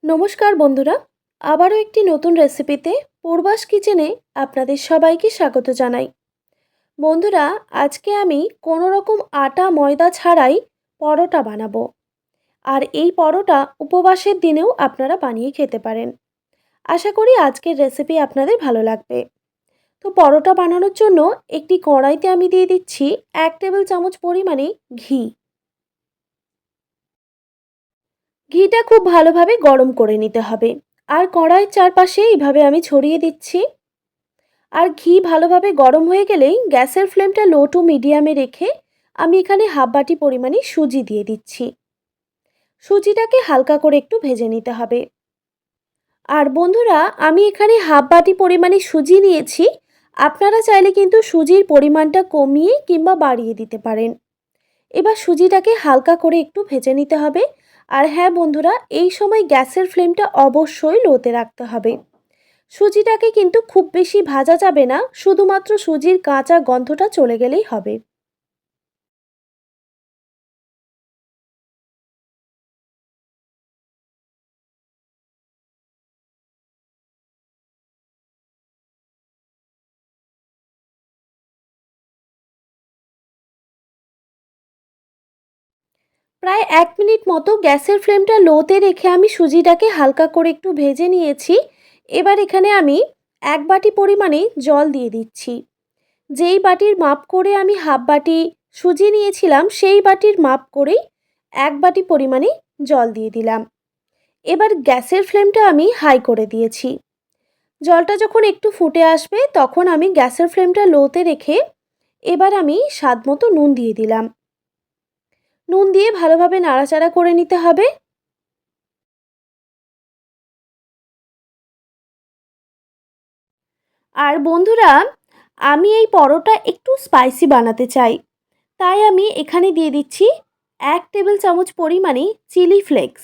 নমস্কার বন্ধুরা, আবারও একটি নতুন রেসিপিতে পূর্বাস কিচেনে আপনাদের সবাইকে স্বাগত জানাই। বন্ধুরা, আজকে আমি কোনো রকম আটা ময়দা ছাড়াই পরোটা বানাবো। আর এই পরোটা উপবাসের দিনেও আপনারা বানিয়ে খেতে পারেন। আশা করি আজকের রেসিপি আপনাদের ভালো লাগবে। তো পরোটা বানানোর জন্য একটি কড়াইতে আমি দিয়ে দিচ্ছি 1 টেবিল চামচ পরিমাণে ঘি। ঘিটা খুব ভালোভাবে গরম করে নিতে হবে। আর কড়াইয়ের চারপাশে এইভাবে আমি ছড়িয়ে দিচ্ছি। আর ঘি ভালোভাবে গরম হয়ে গেলেই গ্যাসের ফ্লেমটা লো টু মিডিয়ামে রেখে আমি এখানে হাফ বাটি পরিমাণে সুজি দিয়ে দিচ্ছি। সুজিটাকে হালকা করে একটু ভেজে নিতে হবে। আর বন্ধুরা, আমি এখানে হাফ বাটি পরিমাণে সুজি নিয়েছি। আপনারা চাইলে কিন্তু সুজির পরিমাণটা কমিয়ে কিংবা বাড়িয়ে দিতে পারেন। এবার সুজিটাকে হালকা করে একটু ভেজে নিতে হবে। আর হ্যাঁ বন্ধুরা, এই সময় গ্যাসের ফ্লেমটা অবশ্যই লোতে রাখতে হবে। সুজিটাকে কিন্তু খুব বেশি ভাজা যাবে না, শুধুমাত্র সুজির কাঁচা গন্ধটা চলে গেলেই হবে। প্রায় 1 মিনিট মতো গ্যাসের ফ্লেমটা লোতে রেখে আমি সুজিটাকে হালকা করে একটু ভেজে নিয়েছি। এবার এখানে আমি 1 বাটি পরিমাণে জল দিয়ে দিচ্ছি। যেই বাটির মাপ করে আমি হাফ বাটি সুজি নিয়েছিলাম, সেই বাটির মাপ করেই 1 বাটি পরিমাণে জল দিয়ে দিলাম। এবার গ্যাসের ফ্লেমটা আমি হাই করে দিয়েছি। জলটা যখন একটু ফুটে আসবে তখন আমি গ্যাসের ফ্লেমটা লোতে রেখে এবার আমি স্বাদমতো নুন দিয়ে দিলাম। নুন দিয়ে ভালোভাবে নাড়াচাড়া করে নিতে হবে। আর বন্ধুরা, আমি এই পরোটা একটু স্পাইসি বানাতে চাই, তাই আমি এখানে দিয়ে দিচ্ছি 1 টেবিল চামচ পরিমাণে চিলি ফ্লেক্স।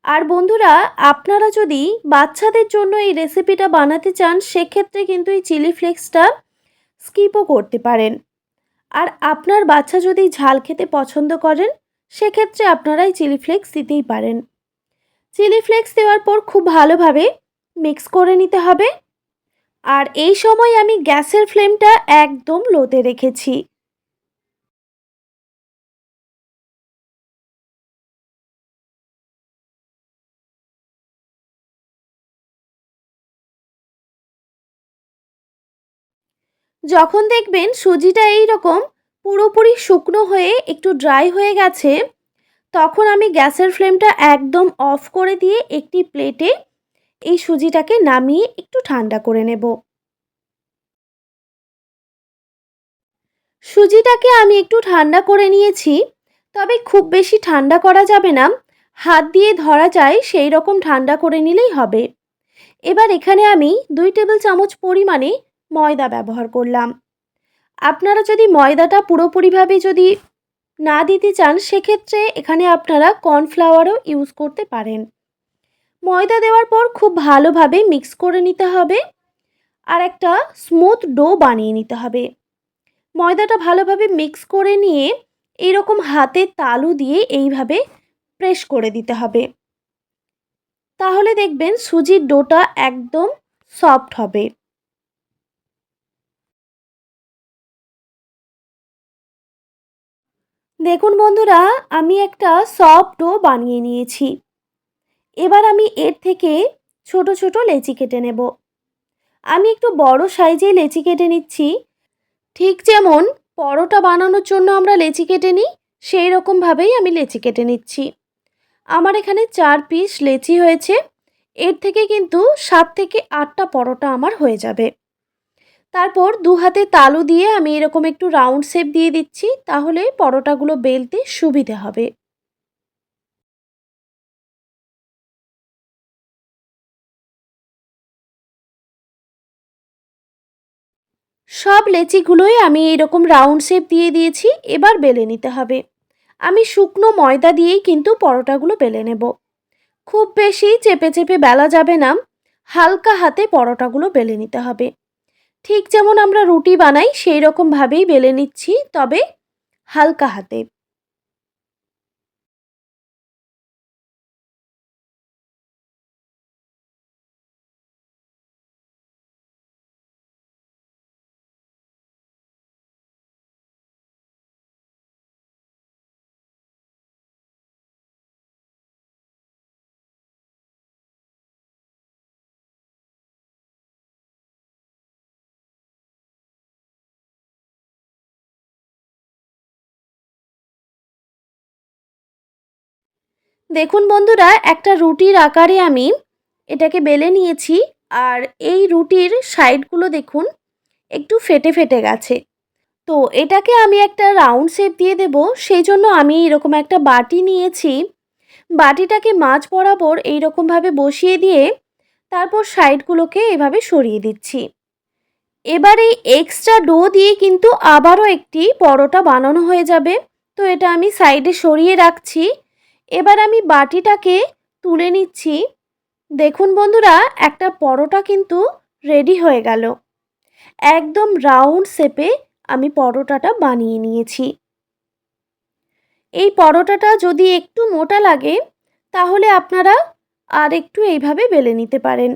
আর বন্ধুরা, আপনারা যদি বাচ্চাদের জন্য এই রেসিপিটা বানাতে চান, সেক্ষেত্রে কিন্তু এই চিলি ফ্লেক্সটা স্কিপও করতে পারেন। আর আপনার বাচ্চা যদি ঝাল খেতে পছন্দ করেন, সেক্ষেত্রে আপনারা এই চিলি ফ্লেক্স দিতেই পারেন। চিলি ফ্লেক্স দেওয়ার পর খুব ভালোভাবে মিক্স করে নিতে হবে। আর এই সময় আমি গ্যাসের ফ্লেমটা একদম লোতে রেখেছি। যখন দেখবেন সুজিটা এই রকম পুরোপুরি শুকনো হয়ে একটু ড্রাই হয়ে গেছে, তখন আমি গ্যাসের ফ্লেমটা একদম অফ করে দিয়ে একটি প্লেটে এই সুজিটাকে নামিয়ে একটু ঠান্ডা করে নেব। সুজিটাকে আমি একটু ঠান্ডা করে নিয়েছি, তবে খুব বেশি ঠান্ডা করা যাবে না। হাত দিয়ে ধরা যায় সেই রকম ঠান্ডা করে নিলেই হবে। এবার এখানে আমি 2 টেবিল চামচ পরিমাণে ময়দা ব্যবহার করলাম। আপনারা যদি ময়দাটা পুরোপুরিভাবে যদি না দিতে চান, সেক্ষেত্রে এখানে আপনারা কর্নফ্লাওয়ারও ইউজ করতে পারেন। ময়দা দেওয়ার পর খুব ভালোভাবে মিক্স করে নিতে হবে। আর একটা স্মুথ ডো বানিয়ে নিতে হবে। ময়দাটা ভালোভাবে মিক্স করে নিয়ে এইরকম হাতে তালু দিয়ে এইভাবে প্রেস করে দিতে হবে। তাহলে দেখবেন সুজির ডোটা একদম সফট হবে। দেখুন বন্ধুরা, আমি একটা সফট ডো বানিয়ে নিয়েছি। এবার আমি এর থেকে ছোট ছোট লেচি কেটে নেব। আমি একটু বড় সাইজে লেচি কেটে নিচ্ছি। ঠিক যেমন পরোটা বানানোর জন্য আমরা লেচি কেটে নিই, সেই রকমভাবেই আমি লেচি কেটে নিচ্ছি। আমার এখানে 4 পিস লেচি হয়েছে। এর থেকে কিন্তু 7 থেকে 8টা পরোটা আমার হয়ে যাবে। তারপর দু হাতে তালু দিয়ে আমি এরকম একটু রাউন্ড শেপ দিয়ে দিচ্ছি, তাহলে পরোটাগুলো বেলতে সুবিধে হবে। সব লেচিগুলোই আমি এরকম রাউন্ড শেপ দিয়ে দিয়েছি। এবার বেলে নিতে হবে। আমি শুকনো ময়দা দিয়েই কিন্তু পরোটাগুলো বেলে নেব। খুব বেশি চেপে চেপে বেলা যাবে না, হালকা হাতে পরোটাগুলো বেলে নিতে হবে। ঠিক যেমন আমরা রুটি বানাই সেই রকমভাবেই বেলে নিচ্ছি, তবে হালকা হাতে। দেখুন বন্ধুরা, একটা রুটির আকারে আমি এটাকে বেলে নিয়েছি। আর এই রুটির সাইডগুলো দেখুন একটু ফেটে ফেটে গেছে। তো এটাকে আমি একটা রাউন্ড শেপ দিয়ে দেব, সেই জন্য আমি এরকম একটা বাটি নিয়েছি। বাটিটাকে মাঝ বরাবর এইরকমভাবে বসিয়ে দিয়ে তারপর সাইডগুলোকে এভাবে সরিয়ে দিচ্ছি। এবার এই এক্সট্রা ডো দিয়ে কিন্তু আবারও একটি পরোটা বানানো হয়ে যাবে। তো এটা আমি সাইডে সরিয়ে রাখছি। এবার আমি বাটিটাকে তুলে নিচ্ছি। দেখুন বন্ধুরা, একটা পরোটা কিন্তু রেডি হয়ে গেল। একদম রাউন্ড শেপে আমি পরোটাটা বানিয়ে নিয়েছি। এই পরোটাটা যদি একটু মোটা লাগে তাহলে আপনারা আর একটু এইভাবে বেলে নিতে পারেন।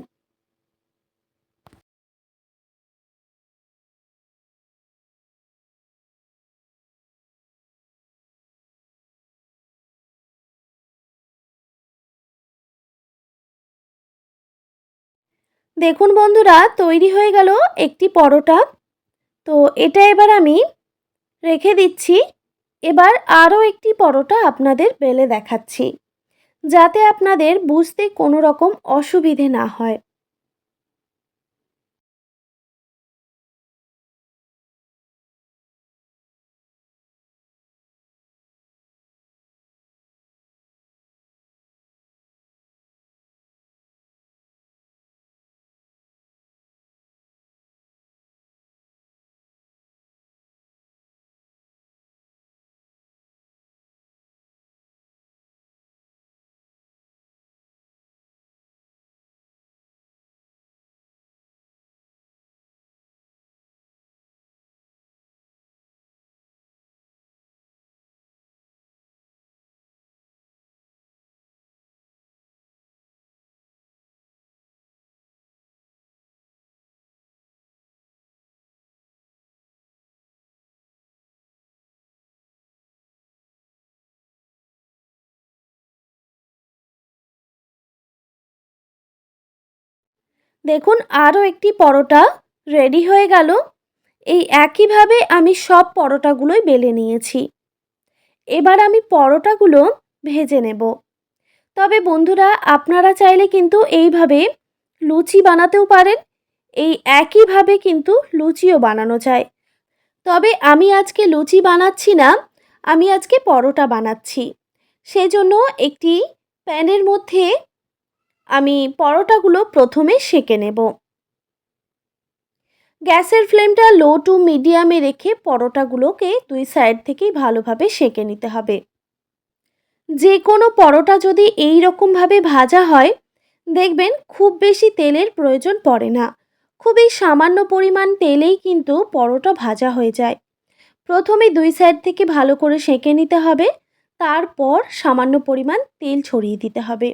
দেখুন বন্ধুরা, তৈরি হয়ে গেল একটি পরোটা। তো এটা এবার আমি রেখে দিচ্ছি। এবার আরও একটি পরোটা আপনাদের বেলে দেখাচ্ছি, যাতে আপনাদের বুঝতে কোনো রকম অসুবিধে না হয়। দেখুন আরও একটি পরোটা রেডি হয়ে গেল। এই একইভাবে আমি সব পরোটাগুলোই বেলে নিয়েছি। এবার আমি পরোটাগুলো ভেজে নেব। তবে বন্ধুরা, আপনারা চাইলে কিন্তু এইভাবে লুচি বানাতেও পারেন। এই একইভাবে কিন্তু লুচিও বানানো যায়। তবে আমি আজকে লুচি বানাচ্ছি না, আমি আজকে পরোটা বানাচ্ছি। সেজন্য একটি প্যানের মধ্যে আমি পরোটাগুলো প্রথমে সেঁকে নেব। গ্যাসের ফ্লেমটা লো টু মিডিয়ামে রেখে পরোটাগুলোকে দুই সাইড থেকেই ভালোভাবে সেঁকে নিতে হবে। যে কোনো পরোটা যদি এই রকমভাবে ভাজা হয়, দেখবেন খুব বেশি তেলের প্রয়োজন পড়ে না। খুবই সামান্য পরিমাণ তেলেই কিন্তু পরোটা ভাজা হয়ে যায়। প্রথমে দুই সাইড থেকে ভালো করে সেঁকে নিতে হবে, তারপর সামান্য পরিমাণ তেল ছড়িয়ে দিতে হবে।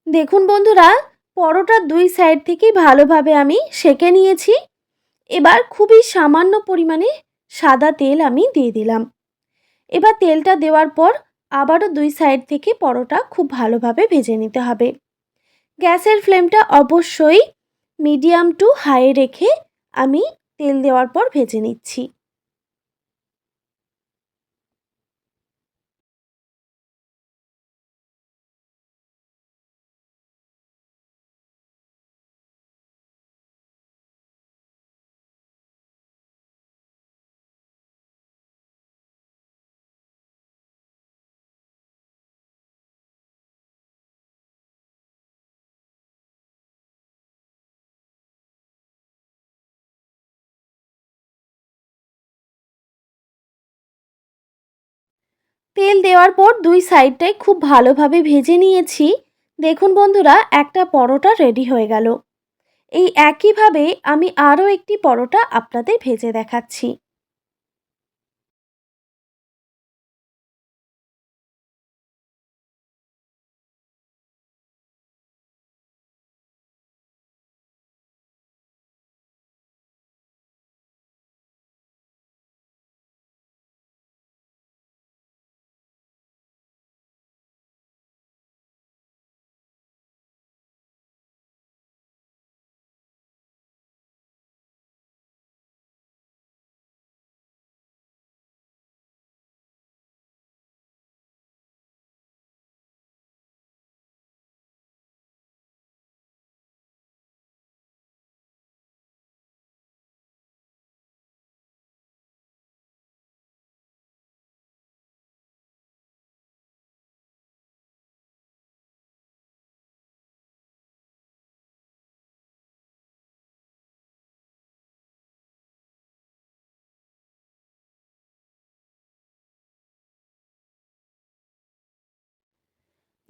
দেখুন বন্ধুরা, পরোটার দুই সাইড থেকেই ভালোভাবে আমি সেঁকে নিয়েছি। এবার খুবই সামান্য পরিমাণে সাদা তেল আমি দিয়ে দিলাম। এবার তেলটা দেওয়ার পর আবারও দুই সাইড থেকে পরোটা খুব ভালোভাবে ভেজে নিতে হবে। গ্যাসের ফ্লেমটা অবশ্যই মিডিয়াম টু হাই রেখে আমি তেল দেওয়ার পর ভেজে নিচ্ছি। তেল দেওয়ার পর দুই সাইডটাই খুব ভালোভাবে ভেজে নিয়েছি। দেখুন বন্ধুরা, একটা পরোটা রেডি হয়ে গেল। এই একইভাবে আমি আরও একটি পরোটা আপনাদের ভেজে দেখাচ্ছি।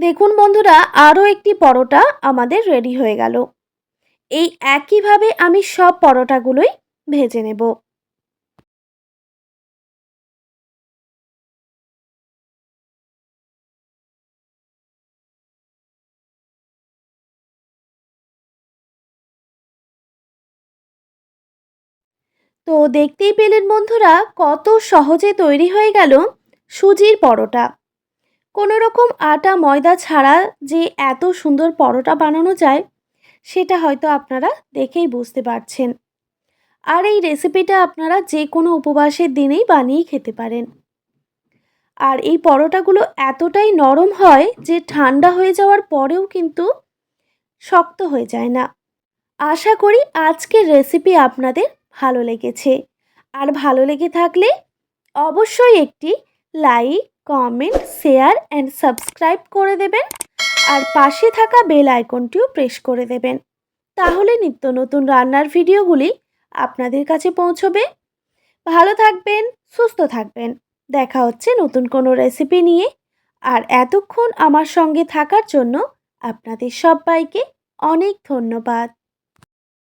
দেখুন বন্ধুরা, আরও একটি পরোটা আমাদের রেডি হয়ে গেল। এই একইভাবে আমি সব পরোটাগুলোই ভেজে নেব। তো দেখতেই পেলেন বন্ধুরা, কত সহজে তৈরি হয়ে গেল সুজির পরোটা। কোনো রকম আটা ময়দা ছাড়া যে এত সুন্দর পরোটা বানানো যায়, সেটা হয়তো আপনারা দেখেই বুঝতে পারছেন। আর এই রেসিপিটা আপনারা যে কোনো উপবাসের দিনেই বানিয়ে খেতে পারেন। আর এই পরোটাগুলো এতটাই নরম হয় যে ঠান্ডা হয়ে যাওয়ার পরেও কিন্তু শক্ত হয়ে যায় না। আশা করি আজকের রেসিপি আপনাদের ভালো লেগেছে। আর ভালো লেগে থাকলে অবশ্যই একটি like, comment, share and subscribe করে দেবেন। আর পাশে থাকা বেল আইকনটিও প্রেস করে দেবেন। তাহলে নিত্য নতুন রান্নার ভিডিওগুলি আপনাদের কাছে পৌঁছবে। ভালো থাকবেন, সুস্থ থাকবেন। দেখা হচ্ছে নতুন কোনো রেসিপি নিয়ে। আর এতক্ষণ আমার সঙ্গে থাকার জন্য আপনাদের সবাইকে অনেক ধন্যবাদ।